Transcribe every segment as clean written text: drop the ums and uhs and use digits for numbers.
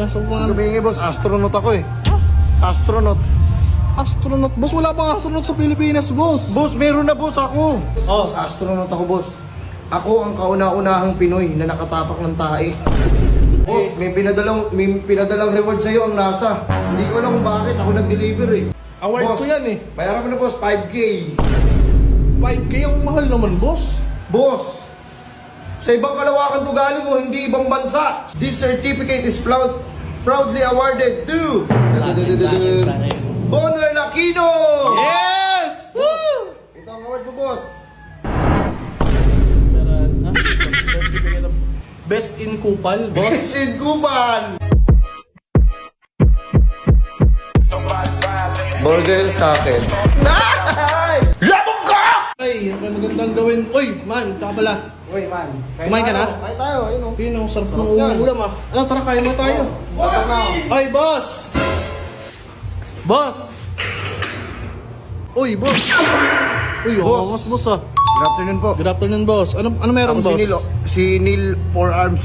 sa mga... Lumingi, boss. Astronaut ako eh. Astronaut. Astronaut, boss? Wala pang astronaut sa Pilipinas, boss. Boss, meron na boss ako. Oh. Boss, astronaut ako, boss. Ako ang kauna-unahang Pinoy na nakatapak ng tae. Boss, may pinadalang reward sa'yo ang NASA. Hindi ko alam kung bakit ako nag-deliver eh. Award Boss, ko yan eh. bayaran mo na, boss, 5K. 5K ang mahal naman, boss. Boss, sa ibang kalawakan to galing o hindi ibang bansa. This certificate is proudly awarded to Bonner Aquino! Yes! Woo! Ito ang award mo, boss. Best in Kupal, boss. Sid Guban! Burger sa akin. Labog ka! Ay, may magandang gawin. Uy, man, taka pala. Uy, man. Kumain ka na? Kain tayo, yun o. Yun, ang sarap ng ulam ah. Ano, tara, kain mo tayo. Sarap na. Ay, boss! Boss! Uy, boss! Uy, Boss. mas boss ah. Good afternoon po. Good afternoon, boss. Ano meron, Ako boss? si Neil Forearms.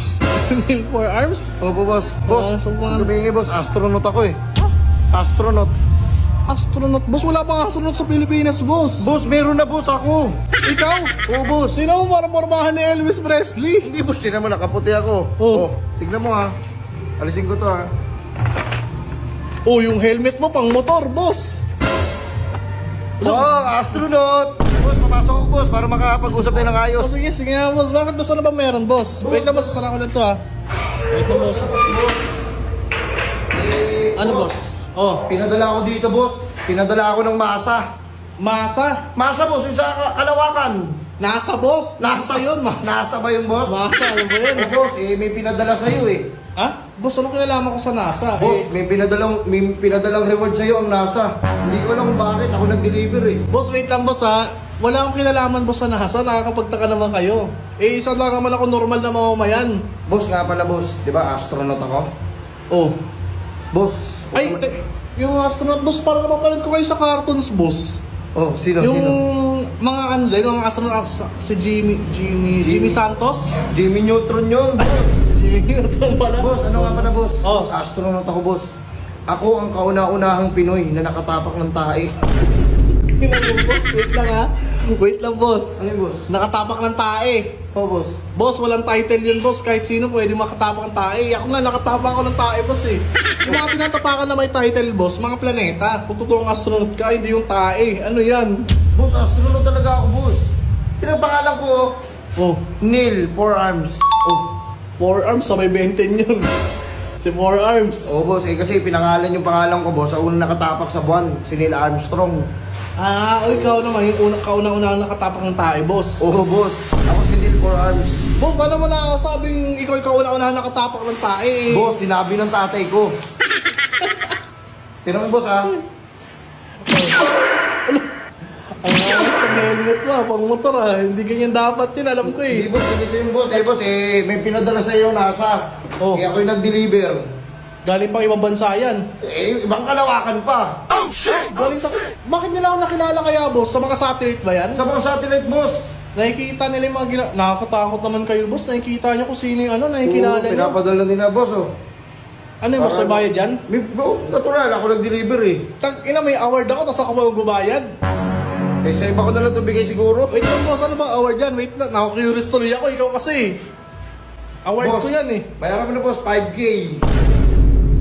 Neil Forearms? Opo, boss. Boss, sa mga- lumingi, boss. Astronaut ako eh. Astronaut. Astronaut, boss? Wala pang astronaut sa Pilipinas, boss. Boss, meron na, boss, ako. Ikaw? Oo, boss. Sino mo parang pormahan ni Elvis Presley? Hindi, boss. Hindi naman nakaputi ako. Oh. Tignan mo, ha. Alisin ko to, ha. Oh, yung helmet mo pang motor, boss. Oh, astronaut. Boss, papasok ako, boss, para makapag-usap tayo ng ayos. Oh, sige, sige nga, boss. Bakit boss? Ano ba meron, boss? Wait lang, boss. Sasara ko na to, ha. Wait lang, boss. Ano, boss? Oh, Pinadala ako dito, boss. Pinadala ako ng masa. masa. Masa, boss, yung sa Kalawakan. Nasa, boss. Nasa yun, masa. Nasa ba yung boss? Masa, ano ba yun? Oh, boss, may pinadala sa'yo eh. Ha? Boss, ano kinalaman ko sa NASA? Boss, may pinadalang reward sa'yo ang NASA. Hindi ko alam kung bakit ako nag-deliver eh. Boss, wait lang, boss, ha. Wala akong kinalaman, boss, sa NASA. Nakakapagtaka naman kayo. Eh, isa lang naman ako normal na mamamayan. Boss nga pala, boss. Di ba astronaut ako? Oh. Boss. Ay, yung astronaut, boss, parang napapanood ko kayo sa cartoons, boss. Oh, sino? Yung Sino? mga ano din, mga astronaut, si Jimmy Santos? Jimmy Neutron yun, boss. Jimmy Neutron pala. Boss, ano nga pala, boss? Oh. Boss, astronaut ako, boss. Ako ang kauna-unahang Pinoy na nakatapak ng tae. Boss, wait lang ha. Wait lang, boss. Ano yun, boss? Nakatapak ng tae. Oh, boss. Boss, walang title yun, boss. Kahit sino pwede makatapak ng tae. Ako nga, nakatapak ako ng tae, boss eh. Yung mga tinatapakan na may title, boss, mga planeta. Kung totoong astronaut ka, hindi yung tae. Ano yan? Boss, astronaut talaga ako, boss. Ito ang pangalan ko, Oh, Neil Forearms. Oh. forearms, sabay 20 yun. Si forearms. Oh, boss, eh kasi pinangalan yung pangalan ko, boss. Sa unang nakatapak sa buwan, si Neil Armstrong. Ah, o ikaw naman, yung kauna-unang nakatapak ng tae, boss. Oh, boss. Ako si Neil Forearms. Boss, paano mo nakasabing ikaw yung kauna-unang nakatapak ng tae? Boss, sinabi ng tatay ko. Tignan mo, boss, ha? Ang ayos ng helmet mo, pang motor ah. Hindi ganyan dapat yun, alam ko Hindi, eh. boss. Ganito yung boss. Eh, boss, may pinadala sa iyo NASA. Oh. Eh, ako yung nag-deliver. Galing pang ibang bansa yan. Eh, ibang Kalawakan pa. Galing sa... Bakit nila ako nakilala kaya, boss? Sa mga satellite ba yan? Sa mga satellite, boss. Nakikita nila yung mga Nakakatakot naman kayo, boss. Nakikita nyo kung sino yung ano, nakikilala Oo, nyo. pinapadala nila, boss, oh. Ano yung boss, may bayad yan? Natural, ako nag-deliver eh. Ina, may award ako, tapos ako magbabayad. Eh, sa iba ko na lang ito bigay siguro. Wait lang, boss. Ano ba award yan? Wait lang. Naku-curious tuloy ako. Ikaw kasi. Award Boss, ko yan eh. bayaran mo na, boss, 5K.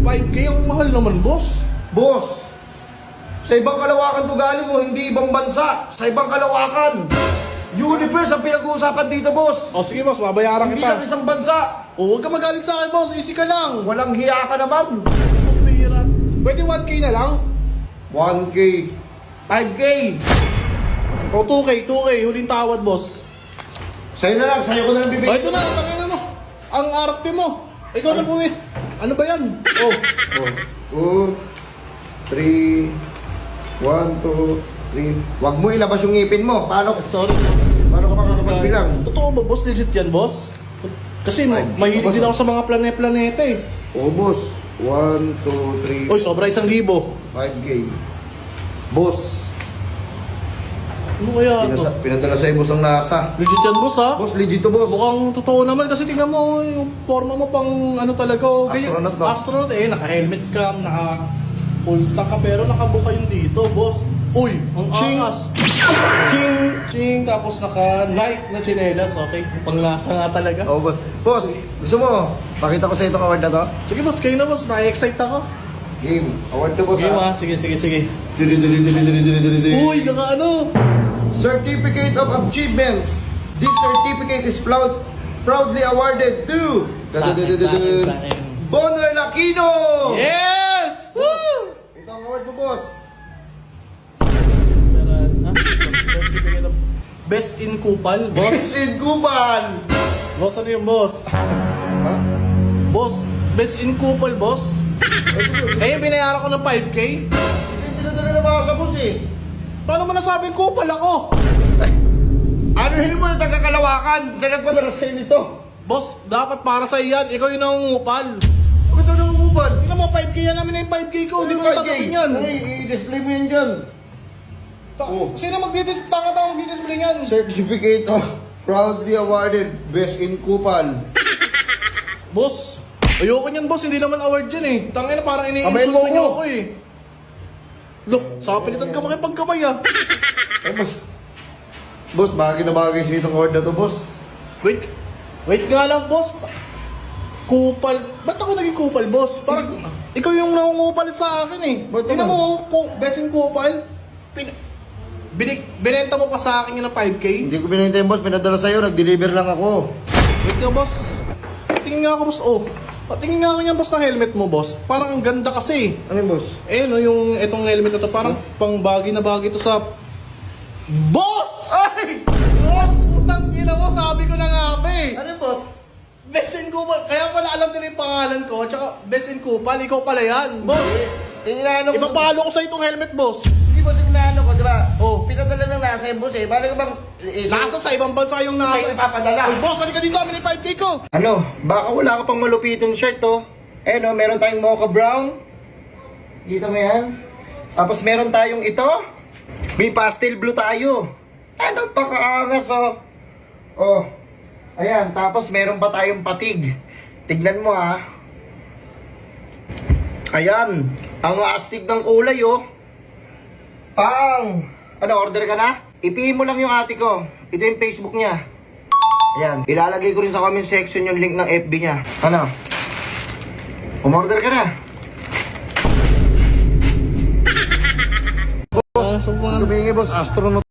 5K ang mahal naman, boss. Boss, sa ibang kalawakan to galing o hindi ibang bansa. Sa ibang kalawakan. Universe ang pinag-uusapan dito, boss. O sige, boss. Babayaran Hindi kita. lang isang bansa. O, huwag ka magalit sa akin, boss. Easy ka lang. Walang hiya ka naman. Pagbihiran. Pwede 1K na lang. 1K. 5K. O, 2K. Huling tawad, boss. Sa'yo na lang, sa'yo ko na lang O, bibigay. ito na. Tangina mo. Ang arte mo. Ikaw na po eh. Ano ba yan? Oh. 2, 3, 1, 2, 3. Huwag mo ilabas yung ngipin mo. Paano Sorry. ka makakapagbilang? Totoo ba, boss? Legit yan, boss? Kasi mahilig din ako sa mga planeta eh. Oh, boss. 1, 2, 3, Oy, sobra 1,000. 5K. Boss. Ano kaya to? Pinadala sa'yo boss ang NASA. Legit yan, boss, ha? Boss, legit to boss. Mukhang totoo naman kasi tingnan mo, yung forma mo pang ano talaga. Oh. Astronaut ba? Astronaut eh, naka-helmet ka, naka-full stock ka, pero nakabuka yung dito, boss. Uy, ang Ching! angas. Ching! Ching, tapos naka-Nike na chinelas, okay? Pang-NASA nga talaga. Oh, boss, gusto mo? Pakita ko sa itong award na to. Sige, boss, kayo na, boss. Na-excite ako. Game. Award to boss Game, ha. ha? Sige. Dili. Uy, naka-ano? Certificate of Achievements. This certificate is proudly awarded to Sa akin. Bonner Aquino! Yes! Woo! Ito ang award mo, boss. Best in Kupal, boss. Sin Kuban! Boss, ano yung boss? Ha? Boss, best in Kupal, boss. Eh, binayaran ko ng 5K. Pinadala na ba ako sa boss eh? Paano mo nasabing Kupal ako? Ano hindi mo yung taga-Kalawakan? Saan nagpadala sa'yo nito? Boss, dapat para sa iyan. Ikaw yung nangungupal. Bakit ito ng Kuban? Tingnan mo, 5K yan namin na yung 5K ko. Hindi ko natatapin yan. Ay, i-display mo yan dyan. Sino magdidisplay? Tanga tao magdidisplay yan. Certificate of proudly awarded Best in Kupal. Boss, ayoko niyan, boss. Hindi naman award yan eh. Tangina, parang Kabayan mo iniinsulto niyo ako. ako eh. Look, sa kapilitan ka makipagkamay ah. Ay, boss. Boss, bagay na bagay sa itong award na to, boss. Wait nga lang, boss. Kupal. Ba't ako naging kupal, boss? Parang ikaw yung nangungupal sa akin eh. Ba't Tingnan naman? mo, best in kupal. Binenta mo pa sa akin yun ng 5K? Hindi ko binenta yung boss, pinadala sa'yo, nag-deliver lang ako. Wait nga, boss. Tingin nga ako, boss. Oh, patingin nga ako yan, boss, ng helmet mo, boss. Parang ang ganda kasi. Ano yung boss? Eh, no, yung etong helmet na to, parang pang bagay na bagay to sa... Boss! Ay! Boss! Utang ina mo, sabi ko na nga ba eh. Ano yung boss? Best in Kupal. Kaya pala alam nila yung pangalan ko. Tsaka Best in Kupal, ikaw pala yan. Boss! Inaano ko. Ipapalo ko sa itong helmet, boss. Hindi boss, inaano ko, di ba? Oh. Pinadala ng NASA yung boss eh. Bali ko bang... Nasa sa ibang bansa yung nasa. Sa'yo ipapadala. Uy, boss, halika dito, amin yung 5K ko. Ano? Baka wala ka pang malupitong shirt to. Eh no, meron tayong mocha brown. Kita mo yan? Tapos meron tayong ito. May pastel blue tayo. Ano pakaangas oh. Oh. Ayan, tapos meron pa tayong patig. Tignan mo ha. Ayan, ang astig ng kulay oh. Pang! Ano, order ka na? I-PM mo lang yung ate ko. Ito yung Facebook niya. Ayan, ilalagay ko rin sa comment section yung link ng FB niya. Ano? Umorder ka na? Boss, Tumingin boss, astronaut